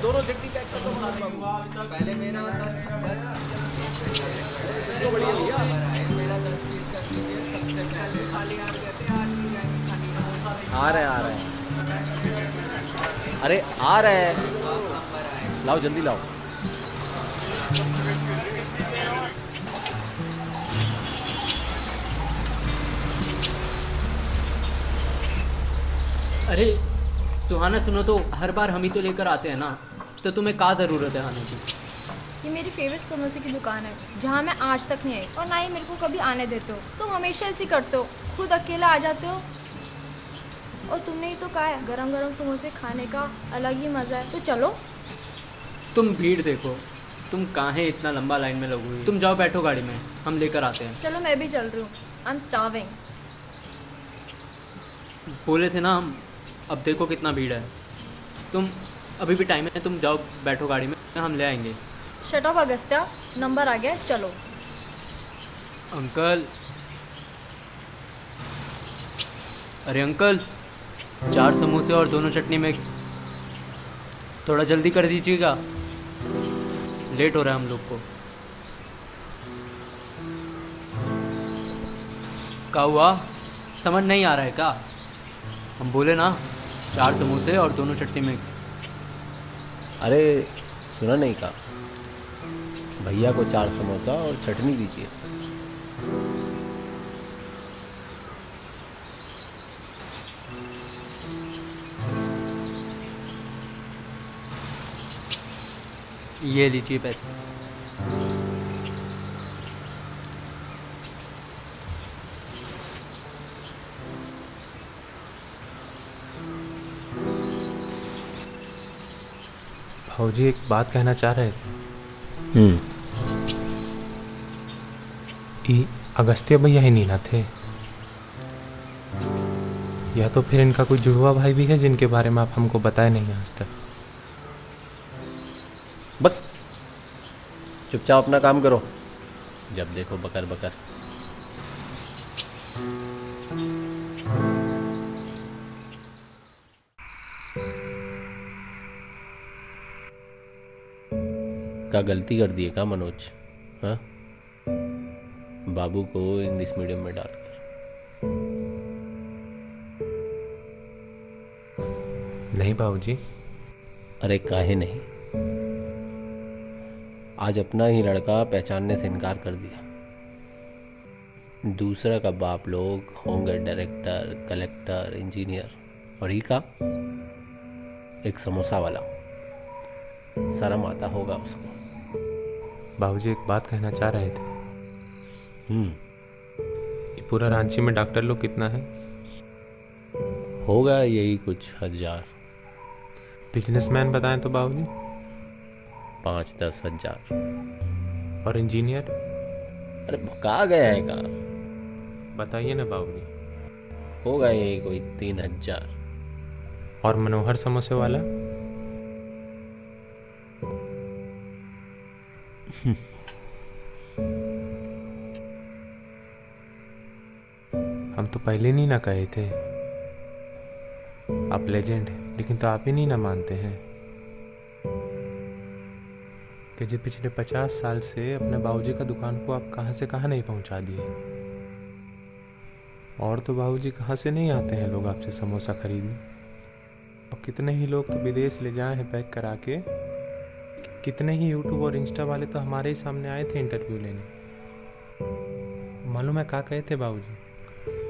दोनों चटनी पैक कर दो पहले मेरा 10 तो बढ़िया भैया। मेरा 10 पीस कर दीजिए सबसे पहले। खाली हाथ कहते हैं, आज नहीं जाएंगे खाली हाथ। आ रहे हैं आ रहे हैं, अरे आ रहे हैं, लाओ जल्दी लाओ। अरे सुहाना सुनो तो, हर बार हम ही तो लेकर आते हैं ना, तो तुम्हें क्या ज़रूरत है आने की? ये मेरी फेवरेट समोसे की दुकान है जहाँ मैं आज तक नहीं आई और ना ही मेरे को कभी आने देते हो। तुम हमेशा ऐसे ही करते हो, खुद अकेला आ जाते हो। और तुमने ही तो कहा है गरम गरम समोसे खाने का अलग ही मज़ा है, तो चलो। तुम भीड़ देखो, तुम काहे इतना लंबा लाइन में लगोगी? तुम जाओ बैठो गाड़ी में, हम लेकर आते हैं। चलो मैं भी चल रही हूँ, आई एम स्टार्विंग। बोले थे ना हम, अब देखो कितना भीड़ है। तुम अभी भी टाइम है, तुम जाओ बैठो गाड़ी में, हम ले आएंगे। शट अप अगस्त्या, नंबर आ गया, चलो। अंकल, अरे अंकल, 4 समोसे और दोनों चटनी मिक्स, थोड़ा जल्दी कर दीजिएगा, लेट हो रहा है हम लोग को। क्या हुआ, समझ नहीं आ रहा है क्या? हम बोले ना 4 समोसे और दोनों चटनी मिक्स। अरे सुना नहीं का, भैया को 4 समोसा और चटनी दीजिए। ये लीजिए पैसे। भाऊजी एक बात कहना चाह रहे थे। ये अगस्त्य भैया ही नीना थे, या तो फिर इनका कोई जुड़वा भाई भी है जिनके बारे में आप हमको बताए नहीं आज तक। बक, चुपचाप अपना काम करो, जब देखो बकर बकर। का गलती कर दिए का मनोज? हाँ, बाबू को इंग्लिश मीडियम में डालकर। नहीं बाबूजी। अरे काहे नहीं, आज अपना ही लड़का पहचानने से इनकार कर दिया। दूसरा का बाप लोग होंगे डायरेक्टर, कलेक्टर, इंजीनियर, और ही का एक समोसा वाला। शर्म आता होगा उसको। बाबूजी एक बात कहना चाह रहे थे। ये पूरा रांची में डॉक्टर लोग कितना है? होगा यही कुछ 1000। बिजनेसमैन बताएं तो बाबूजी? 5-10 हजार। और इंजीनियर? अरे कहाँ गया है का? बताइए ना बाबूजी। होगा यही कोई 3000। और मनोहर समोसे वाला? हम तो पहले नहीं ना कहे थे आप लेजेंड हैं, लेकिन तो आप ही नहीं ना मानते हैं कि जो पिछले 50 साल से अपने बाबूजी का दुकान को आप कहाँ से कहाँ नहीं पहुँचा दिए। और तो बाबूजी कहाँ से नहीं आते हैं लोग आपसे समोसा खरीदने, और कितने ही लोग तो विदेश ले जाए हैं पैक करा के। कितने ही यूट्यूब और इंस्टा वाले तो हमारे ही सामने आए थे इंटरव्यू लेने। मालूम है क्या कहे थे बाबूजी?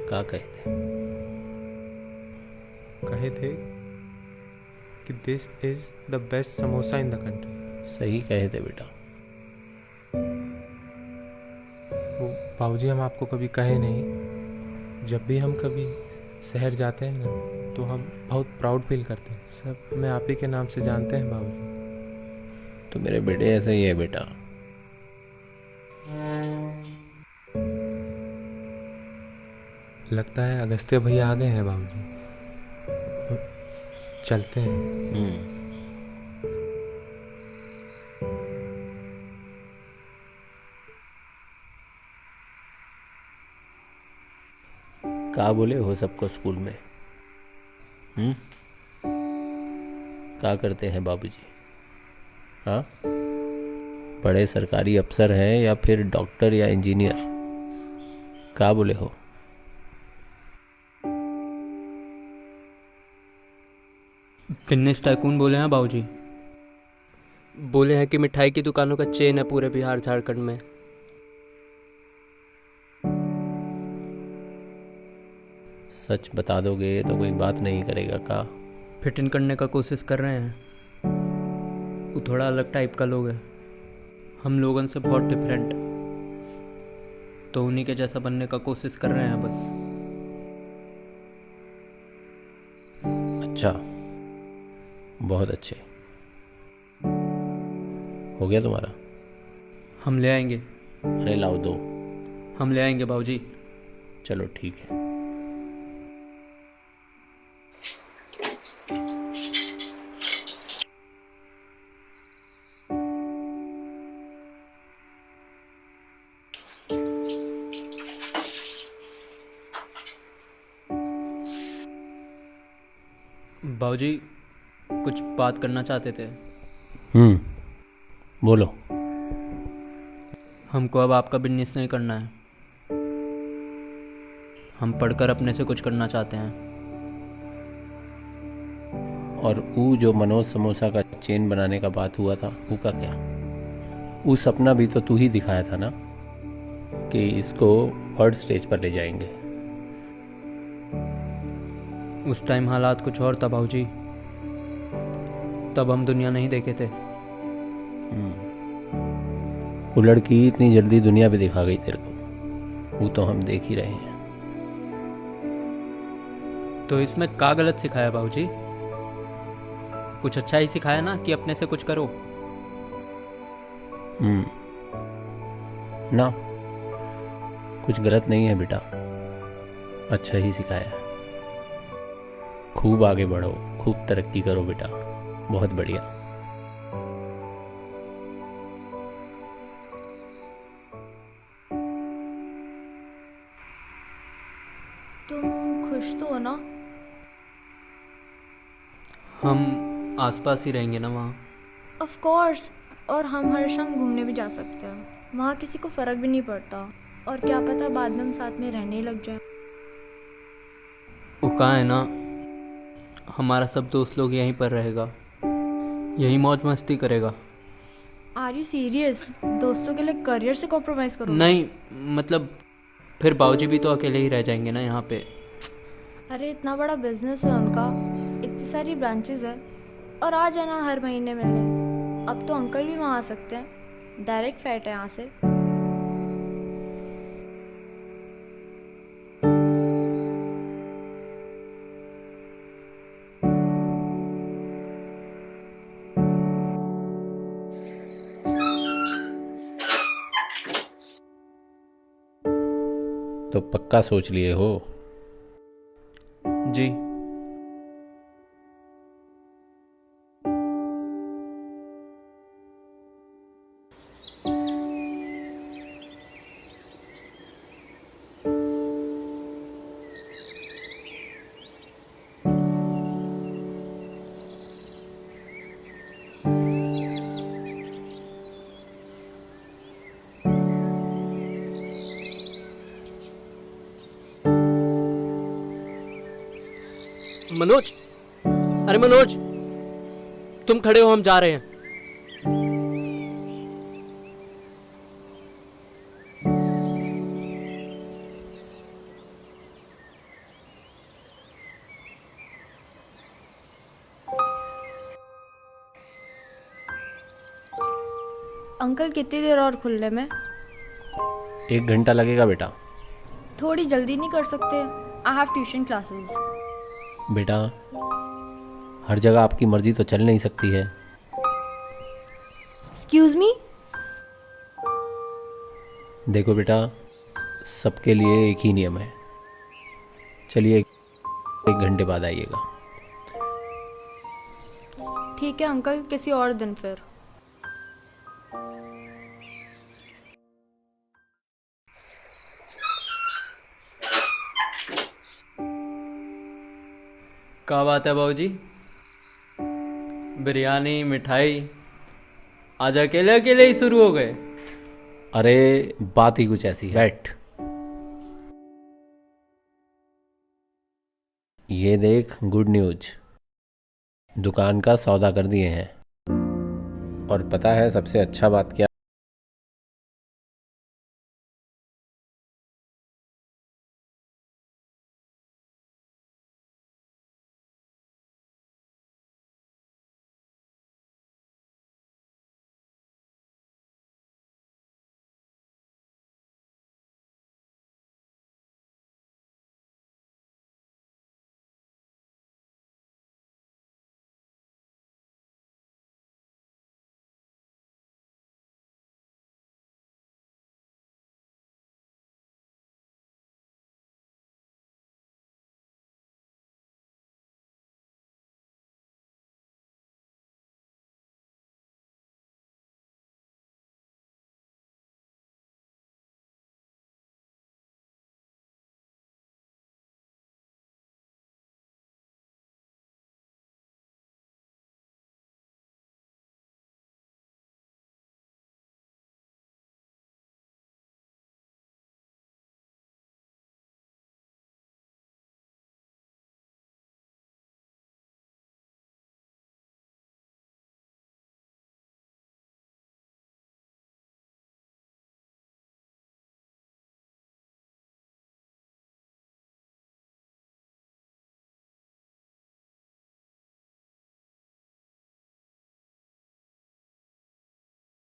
क्या कहते? कहे थे कि this is the best samosa in the country. सही कहे थे बेटा। वो बाबूजी हम आपको कभी कहे नहीं, जब भी हम कभी शहर जाते हैं ना तो हम बहुत प्राउड फील करते हैं। सब हमें आप ही के नाम से जानते हैं बाबूजी। तो मेरे बेटे ऐसे ही है बेटा। लगता है अगस्त्य भैया आ गए हैं बाबूजी, चलते हैं। क्या बोले हो सबको स्कूल में? क्या करते हैं बाबूजी? हाँ, बड़े सरकारी अफसर हैं या फिर डॉक्टर या इंजीनियर? क्या बोले हो? फिटनेस टाइकून बोले हैं बाबूजी। बोले हैं कि मिठाई की दुकानों का चेन है पूरे बिहार झारखंड में। सच बता दोगे तो कोई बात नहीं करेगा का? फिट इन करने का कोशिश कर रहे हैं। वो थोड़ा अलग टाइप का लोग है, हम लोगों से बहुत डिफरेंट, तो उन्हीं के जैसा बनने का कोशिश कर रहे हैं बस। अच्छा, बहुत अच्छे। हो गया तुम्हारा? हम ले आएंगे। अरे लाओ दो। हम ले आएंगे बाबूजी। चलो ठीक है। बाबूजी कुछ बात करना चाहते थे। बोलो। हमको अब आपका बिजनेस नहीं करना है। हम पढ़कर अपने से कुछ करना चाहते हैं। और वो जो मनोज समोसा का चेन बनाने का बात हुआ था, वो का क्या? वो सपना भी तो तू ही दिखाया था ना, कि इसको वर्ल्ड स्टेज पर ले जाएंगे। उस टाइम हालात कुछ और था बाबूजी, तब हम दुनिया नहीं देखे थे। वो लड़की इतनी जल्दी दुनिया पे दिखा गई तेरे को, वो तो हम देख ही रहे हैं। तो इसमें क्या गलत सिखाया बाबूजी? कुछ अच्छा ही सिखाया ना, कि अपने से कुछ करो। ना, कुछ गलत नहीं है बेटा, अच्छा ही सिखाया है। खूब आगे बढ़ो, खूब तरक्की करो बेटा, बहुत बढ़िया। तुम खुश तो हो ना? हम आसपास ही रहेंगे ना वहाँ। ऑफ कोर्स, और हम हर शाम घूमने भी जा सकते हैं। वहाँ किसी को फ़र्क भी नहीं पड़ता, और क्या पता बाद में हम साथ में रहने ही लग जाए। वो कहाँ है ना, हमारा सब दोस्त लोग यहीं पर रहेगा, यहीं मौज मस्ती करेगा। Are you serious? दोस्तों के लिए करियर से कॉम्प्रोमाइज़ करो? नहीं, मतलब फिर बाबूजी भी तो अकेले ही रह जाएंगे ना यहाँ पे। अरे इतना बड़ा बिजनेस है उनका, इतनी सारी ब्रांचेस है, और आ जाना हर महीने मिलने। अब तो अंकल भी वहाँ आ सकते हैं, डायरेक्ट फ्लाइट है यहाँ से। तो पक्का सोच लिए हो? जी। मनोज, अरे मनोज, तुम खड़े हो, हम जा रहे हैं। अंकल कितनी देर और खुलने में? 1 घंटा लगेगा बेटा। थोड़ी जल्दी नहीं कर सकते? I have tuition classes. बेटा, हर जगह आपकी मर्जी तो चल नहीं सकती है। Excuse me? देखो बेटा, सबके लिए एक ही नियम है। चलिए 1 घंटे बाद आइएगा। ठीक है अंकल, किसी और दिन फिर। क्या बात है बाबूजी? बिरयानी, मिठाई, आज अकेले अकेले ही शुरू हो गए। अरे बात ही कुछ ऐसी है, बैठ। ये देख, गुड न्यूज, दुकान का सौदा कर दिए हैं। और पता है सबसे अच्छा बात क्या?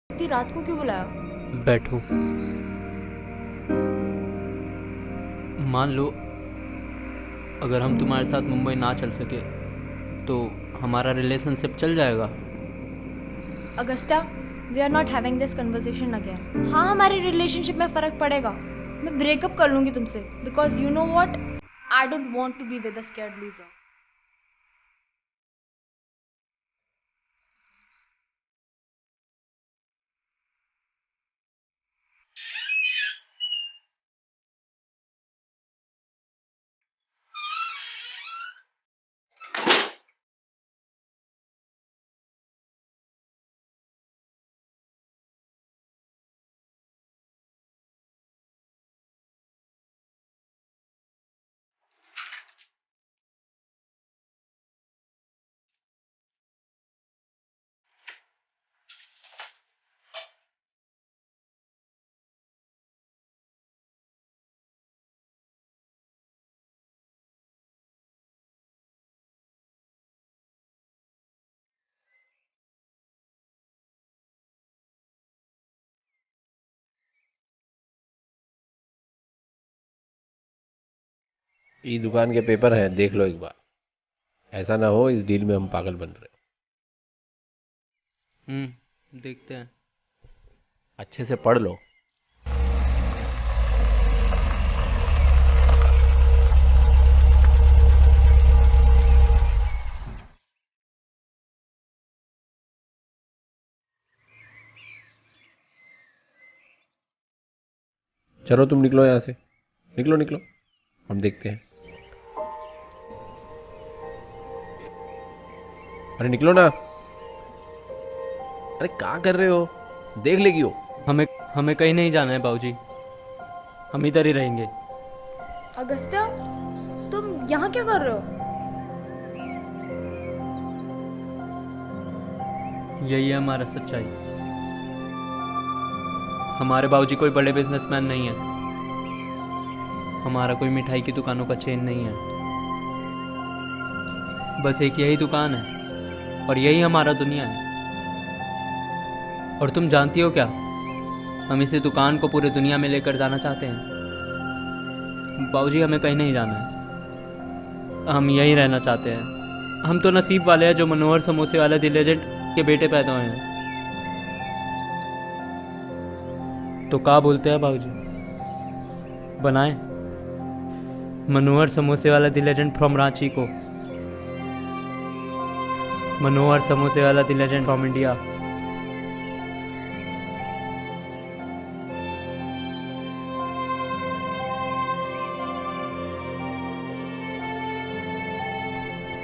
इतनी रात को क्यों बुलाया? बैठो। मान लो अगर हम तुम्हारे साथ मुंबई ना चल सके तो हमारा रिलेशनशिप चल जाएगा। Agastya, we are not having this conversation again. हाँ, हमारे रिलेशनशिप में फ़र्क पड़ेगा। मैं ब्रेकअप कर लूँगी तुमसे, because you know what, I don't want to be with a scared loser. ये दुकान के पेपर हैं, देख लो एक बार। ऐसा ना हो इस डील में हम पागल बन रहे हो। देखते हैं। अच्छे से पढ़ लो। चलो तुम निकलो यहाँ से, निकलो निकलो, हम देखते हैं। अरे निकलो ना। अरे क्या कर रहे हो, देख लेगी हो। हमें हमें कहीं नहीं जाना है बाबूजी, हम इधर ही रहेंगे। अगस्त्या, तुम यहाँ क्या कर रहे हो? यही है हमारा सच्चाई। हमारे बाबूजी कोई बड़े बिजनेसमैन नहीं है, हमारा कोई मिठाई की दुकानों का चेन नहीं है। बस एक यही दुकान है और यही हमारा दुनिया है। और तुम जानती हो क्या, हम इसी दुकान को पूरी दुनिया में लेकर जाना चाहते हैं। बाबूजी, हमें कहीं नहीं जाना है, हम यहीं रहना चाहते हैं। हम तो नसीब वाले हैं जो मनोहर समोसे वाला द लेजेंड के बेटे पैदा हुए हैं। तो क्या बोलते हैं बाबूजी, बनाएं मनोहर समोसे वाला द लेजेंड फ्रॉम रांची को, मनोहर समोसे वाला the legend from India.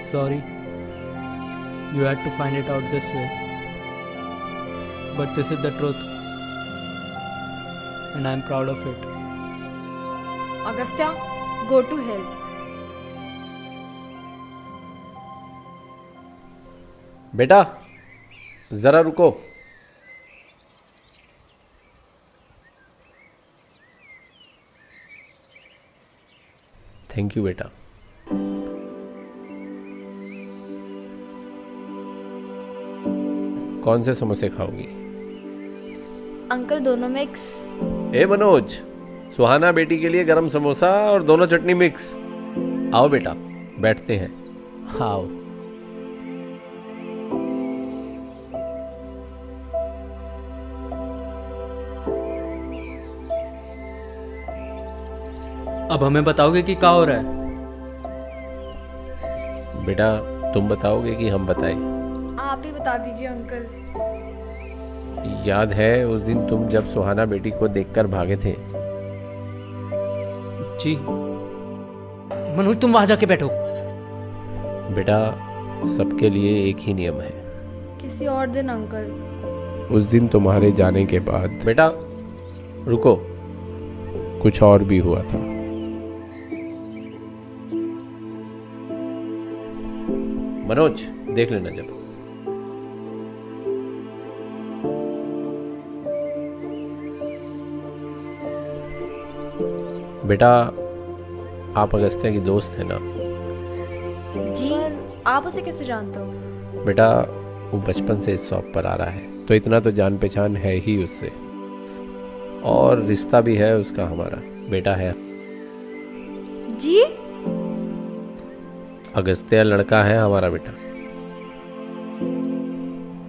Sorry, you had to find it out this way. But this is the truth. And I'm proud of it. Agastya, go to hell. बेटा जरा रुको। थैंक यू बेटा। कौन से समोसे खाओगी? अंकल दोनों मिक्स। ए मनोज, सुहाना बेटी के लिए गरम समोसा और दोनों चटनी मिक्स। आओ बेटा, बैठते हैं। आओ। अब हमें बताओगे कि क्या हो रहा है? बेटा तुम बताओगे कि हम बताएं? आप ही बता दीजिए अंकल। याद है उस दिन तुम जब सुहाना बेटी को देखकर भागे थे? जी। मनोज तुम वहां जाके बैठो। बेटा सबके लिए एक ही नियम है। किसी और दिन अंकल। उस दिन तुम्हारे जाने के बाद बेटा रुको, कुछ और भी हुआ था। मनोज देख लेना जब। बेटा आप अगस्त्या की दोस्त है ना? जी। आप उसे कैसे जानते हो? बेटा वो बचपन से इस शॉप पर आ रहा है, तो इतना तो जान पहचान है ही उससे, और रिश्ता भी है उसका हमारा। बेटा है जी। अगस्त्या लड़का है हमारा बेटा।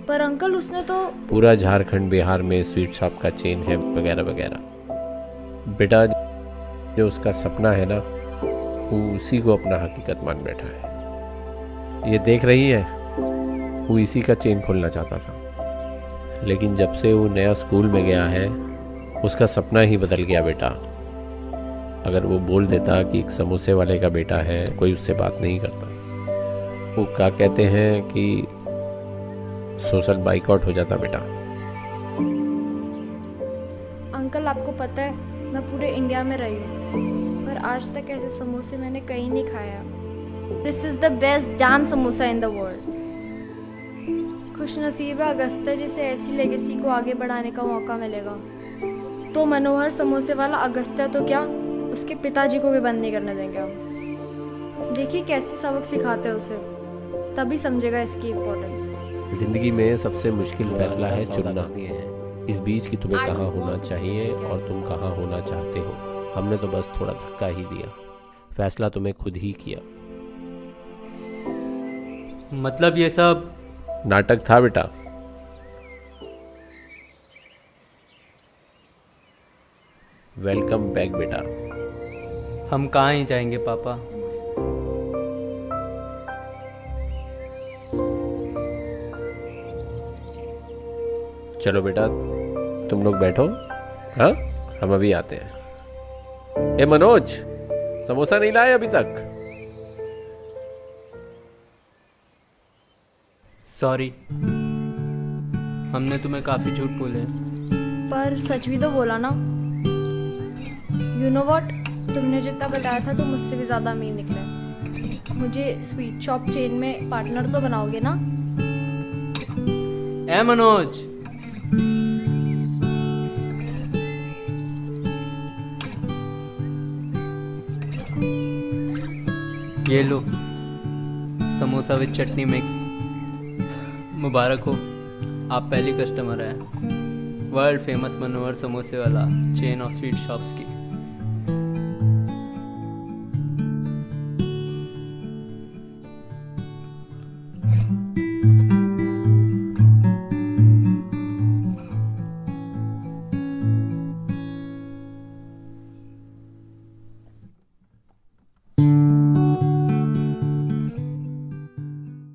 पर अंकल उसने तो। पूरा झारखंड बिहार में स्वीट शॉप का चेन है वगैरह वगैरह। बेटा जो उसका सपना है ना, वो उसी को अपना हकीकत मान बैठा है। ये देख रही है, वो इसी का चेन खोलना चाहता था, लेकिन जब से वो नया स्कूल में गया है उसका सपना ही बदल गया बेटा। अगर वो बोल देता कि एक समोसे वाले का बेटा है, कोई उससे बात नहीं करता। वो क्या कहते हैं कि सोशल बाइकआउट हो जाता बेटा। अंकल आपको पता है मैं पूरे इंडिया में रही हूँ, पर आज तक ऐसे समोसे मैंने कहीं नहीं खाया। This is the best jam samosa in the world. खुश नसीब है अगस्त्या जिसे ऐसी लेगेसी को आगे बढ़ाने का मौका मिलेगा। तो मनोहर समोसे वाला अगस्त्या तो क्या, उसके पिताजी को भी बंद नहीं करने देंगे हम। देखिए कैसे सबक सिखाते हैं उसे, तभी समझेगा इसकी इम्पोर्टेंस। जिंदगी में सबसे मुश्किल फैसला है चुनना। इस बीच कि तुम्हें कहाँ होना चाहिए और तुम कहाँ होना चाहते हो। हमने तो बस थोड़ा धक्का ही दिया, फैसला तुम्हें खुद ही किया। मतलब ये सब नाटक था बेटा। वेलकम बैक बेटा। हम कहाँ ही जाएंगे पापा। चलो बेटा तुम लोग बैठो, हाँ हम अभी आते हैं। ए मनोज, समोसा नहीं लाए अभी तक? सॉरी, हमने तुम्हें काफी झूठ बोले। पर सच भी तो बोला ना। यू नो वॉट, तुमने जितना बताया था तुम मुझसे भी ज़्यादा अमीर निकले। मुझे स्वीट शॉप चेन में पार्टनर तो बनाओगे ना? ए मनोज, ये लो समोसा विद चटनी मिक्स। मुबारक हो, आप पहली कस्टमर हैं वर्ल्ड फेमस मनोहर समोसे वाला चेन ऑफ स्वीट शॉप्स की।